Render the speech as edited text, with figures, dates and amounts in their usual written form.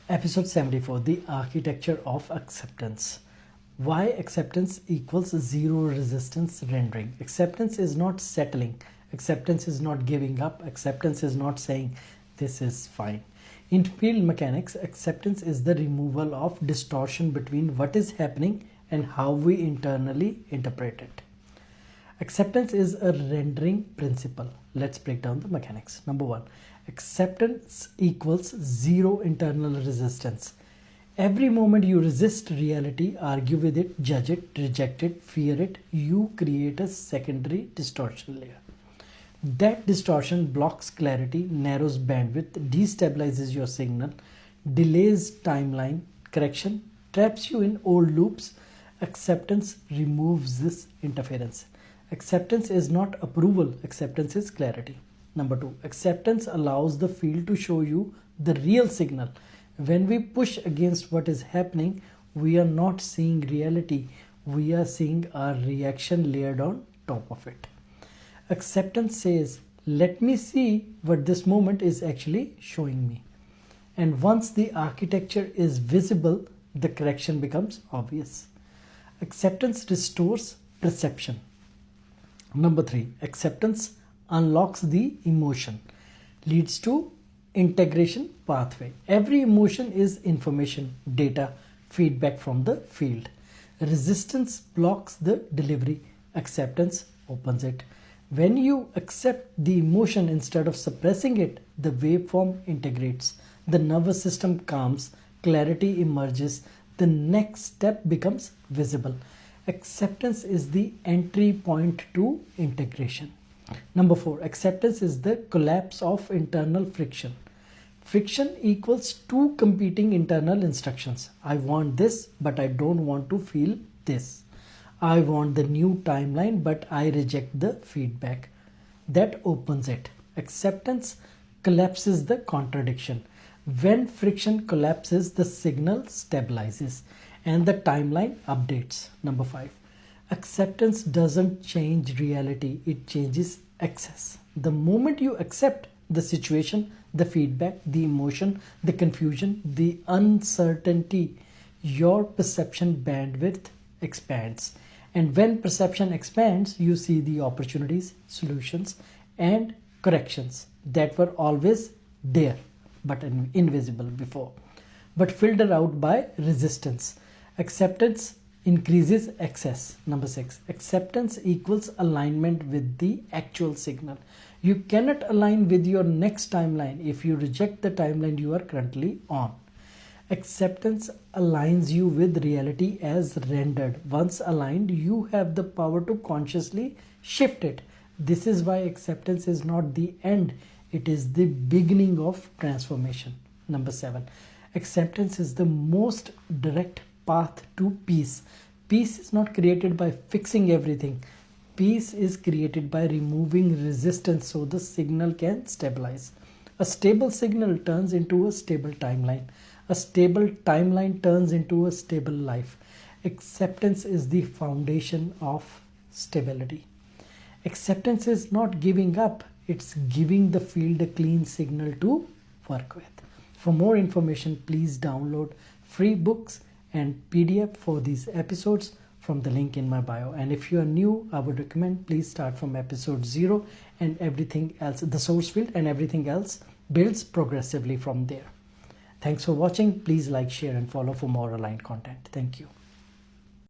Episode 74, the architecture of acceptance. Why acceptance equals zero resistance rendering. Acceptance is not settling. Acceptance is not giving up. Acceptance is not saying this is fine. In field mechanics, acceptance is the removal of distortion between what is happening and how we internally interpret it. Acceptance is a rendering principle. Let's break down the mechanics. Number one, acceptance equals zero internal resistance. Every moment you resist reality, argue with it, judge it, reject it, fear it, you create a secondary distortion layer. That distortion blocks clarity, narrows bandwidth, destabilizes your signal, delays timeline correction, traps you in old loops. Acceptance removes this interference. Acceptance is not approval, acceptance is clarity. Number two, acceptance allows the field to show you the real signal. When we push against what is happening, we are not seeing reality, we are seeing our reaction layered on top of it. Acceptance says, let me see what this moment is actually showing me. And once the architecture is visible, the correction becomes obvious. Acceptance restores perception. Number three, acceptance unlocks the emotion, leads to integration pathway. Every emotion is information, data, feedback from the field. Resistance blocks the delivery. Acceptance opens it. When you accept the emotion instead of suppressing it, the waveform integrates. The nervous system calms, clarity emerges, the next step becomes visible. Acceptance is the entry point to integration. Number four, acceptance is the collapse of internal friction. Friction equals two competing internal instructions. I want this, but I don't want to feel this. I want the new timeline, but I reject the feedback. That opens it. Acceptance collapses the contradiction. When friction collapses, the signal stabilizes and the timeline updates. Number five, acceptance doesn't change reality, it changes access. The moment you accept the situation, the feedback, the emotion, the confusion, the uncertainty, your perception bandwidth expands. And when perception expands, you see the opportunities, solutions, and corrections that were always there but invisible before, but filtered out by resistance. Acceptance increases access. Number six, acceptance equals alignment with the actual signal. You cannot align with your next timeline if you reject the timeline you are currently on. Acceptance aligns you with reality as rendered. Once aligned, you have the power to consciously shift it. This is why acceptance is not the end, it is the beginning of transformation. Number seven, acceptance is the most direct path to peace. Peace is not created by fixing everything. Peace is created by removing resistance so the signal can stabilize. A stable signal turns into a stable timeline. A stable timeline turns into a stable life. Acceptance is the foundation of stability. Acceptance is not giving up, it's giving the field a clean signal to work with. For more information, please download free books and PDF for these episodes from the link in my bio. And if you are new, I would recommend please start from episode 0 and everything else, the source field and everything else builds progressively from there. Thanks for watching. Please like, share and follow for more aligned content. Thank you.